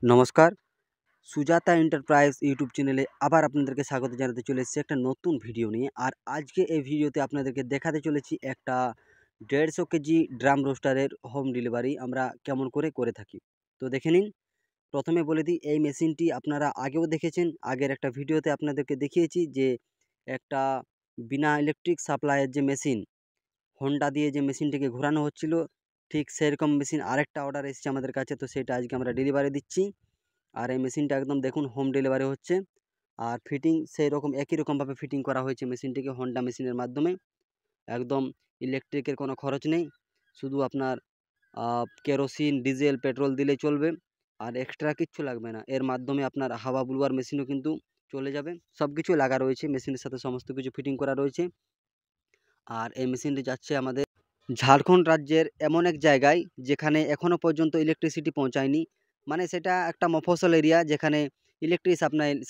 নমস্কার। Sujata enterprise YouTube চ্যানেলে আবার আপনাদেরকে স্বাগত জানাতে চলে এসেছি একটা নতুন ভিডিও নিয়ে। আর আজকে এই ভিডিওতে আপনাদেরকে দেখাতে চলেছি একটা 150 কেজি ড্রাম রোস্টারের হোম ডেলিভারি আমরা কেমন করে থাকি। তো দেখে নিন। প্রথমে বলে দিই, এই মেশিনটি আপনারা আগেও দেখেছেন। আগের একটা ভিডিওতে আপনাদেরকে দেখিয়েছি যে একটা বিনা ইলেকট্রিক সাপ্লাইয়ের যে মেশিন, হোন্ডা দিয়ে যে মেশিনটিকে ঘোরানো হচ্ছিল, ঠিক সেরকম মেশিন আরেকটা অর্ডার এসেছে আমাদের কাছে। তো সেটা আজকে আমরা ডেলিভারি দিচ্ছি। আর এই মেশিনটা একদম দেখুন হোম ডেলিভারি হচ্ছে। আর ফিটিং সেই রকম একই রকমভাবে ফিটিং করা হয়েছে মেশিনটিকে হোন্ডা মেশিনের মাধ্যমে। একদম ইলেকট্রিকের কোনো খরচ নেই, শুধু আপনার কেরোসিন, ডিজেল, পেট্রোল দিলেই চলবে। আর এক্সট্রা কিচ্ছু লাগবে না। এর মাধ্যমে আপনার হাওয়া ব্লোয়ার মেশিনও কিন্তু চলে যাবে। সব কিছুই লাগা রয়েছে, মেশিনের সাথে সমস্ত কিছু ফিটিং করা রয়েছে। আর এই মেশিনটি যাচ্ছে আমাদের ঝাড়খণ্ড রাজ্যের এমন এক জায়গায় যেখানে এখনও পর্যন্ত ইলেকট্রিসিটি পৌঁছায়নি। মানে সেটা একটা মফস্বল এরিয়া যেখানে ইলেকট্রিক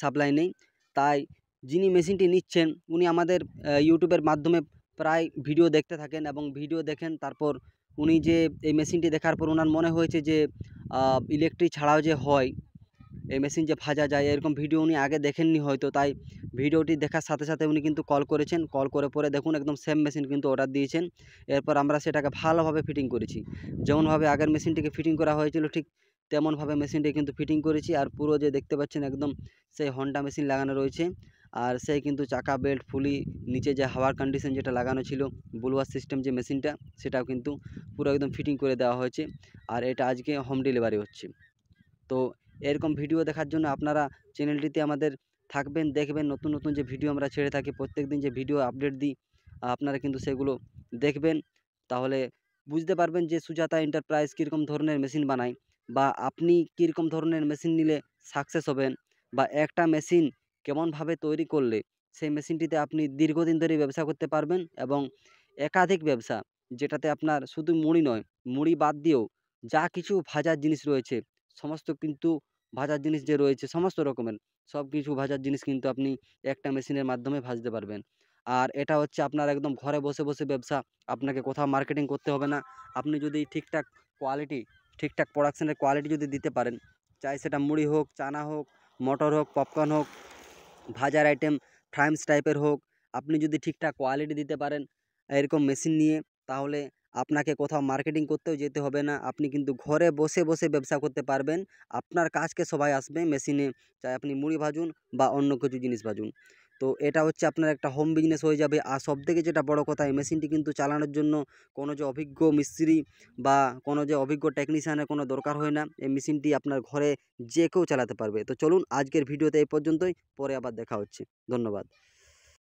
সাপ্লাই নেই। তাই যিনি মেশিনটি নিচ্ছেন উনি আমাদের ইউটিউবের মাধ্যমে প্রায় ভিডিও দেখতে থাকেন এবং ভিডিও দেখেন। তারপর উনি যে এই মেশিনটি দেখার পর ওনার মনে হয়েছে যে ইলেকট্রিক ছাড়াও যে হয়, এই মেশিন যে ভাজা যায়, এরকম ভিডিও উনি আগে দেখেননি হয়তো। তাই ভিডিওটি দেখার সাথে সাথে উনি কিন্তু কল করেছেন। কল করে পরে দেখুন একদম সেম মেশিন কিন্তু অর্ডার দিয়েছেন। এরপর আমরা সেটাকে ভালোভাবে ফিটিং করেছি। যেমনভাবে আগের মেশিনটিকে ফিটিং করা হয়েছিল ঠিক তেমনভাবে মেশিনটি কিন্তু ফিটিং করেছি। আর পুরো যে দেখতে পাচ্ছেন একদম সেই হন্ডা মেশিন লাগানো রয়েছে। আর সেই কিন্তু চাকা বেল্ট ফুলি, নিচে যে হাওয়ার কন্ডিশন যেটা লাগানো ছিল, ব্লোয়ার সিস্টেম যে মেশিনটা, সেটাও কিন্তু পুরো একদম ফিটিং করে দেওয়া হয়েছে। আর এটা আজকে হোম ডেলিভারি হচ্ছে। তো এরকম ভিডিও দেখার জন্য আপনারা চ্যানেলটিতে আমাদের থাকবেন, দেখবেন নতুন নতুন যে ভিডিও আমরা ছেড়ে থাকি, প্রত্যেকদিন যে ভিডিও আপডেট দিই, আপনারা কিন্তু সেগুলো দেখবেন। তাহলে বুঝতে পারবেন যে সুজাতা এন্টারপ্রাইজ কীরকম ধরনের মেশিন বানায়, বা আপনি কীরকম ধরনের মেশিন নিলে সাকসেস হবেন, বা একটা মেশিন কেমনভাবে তৈরি করলে সেই মেশিনটিতে আপনি দীর্ঘদিন ধরে ব্যবসা করতে পারবেন। এবং একাধিক ব্যবসা, যেটাতে আপনার শুধু মুড়ি নয়, মুড়ি বাদ দিয়েও যা কিছু ভাজার জিনিস রয়েছে, সমস্ত কিন্তু ভাজার জিনিস যে রয়েছে সমস্ত রকমের, সব কিছু ভাজার জিনিস কিন্তু আপনি একটা মেশিনের মাধ্যমে ভাজতে পারবেন। আর এটা হচ্ছে আপনার একদম ঘরে বসে বসে ব্যবসা। আপনাকে কোথাও মার্কেটিং করতে হবে না। আপনি যদি ঠিকঠাক কোয়ালিটি, ঠিকঠাক প্রোডাকশনের কোয়ালিটি যদি দিতে পারেন, চাই সেটা মুড়ি হোক, চানা হোক, মটর হোক, পপকর্ন হোক, ভাজার আইটেম ফ্রাইমস টাইপের হোক, আপনি যদি ঠিকঠাক কোয়ালিটি দিতে পারেন এরকম মেশিন নিয়ে, তাহলে আপনাকে কোথাও মার্কেটিং করতেও যেতে হবে না। আপনি কিন্তু ঘরে বসে বসে ব্যবসা করতে পারবেন। আপনার কাছকে সবাই আসবে মেশিনে, চাই আপনি মুড়ি ভাজুন বা অন্য কিছু জিনিস ভাজুন। তো এটা হচ্ছে আপনার একটা হোম বিজনেস হয়ে যাবে। আর সবথেকে যেটা বড় কথা, এই মেশিনটি কিন্তু চালানোর জন্য কোনো যে অভিজ্ঞ মিস্ত্রি বা কোনো যে অভিজ্ঞ টেকনিশিয়ানের কোনো দরকার হয় না। এই মেশিনটি আপনার ঘরে যে কেউ চালাতে পারবে। তো চলুন আজকের ভিডিওতে এই পর্যন্তই, পরে আবার দেখা হচ্ছে। ধন্যবাদ।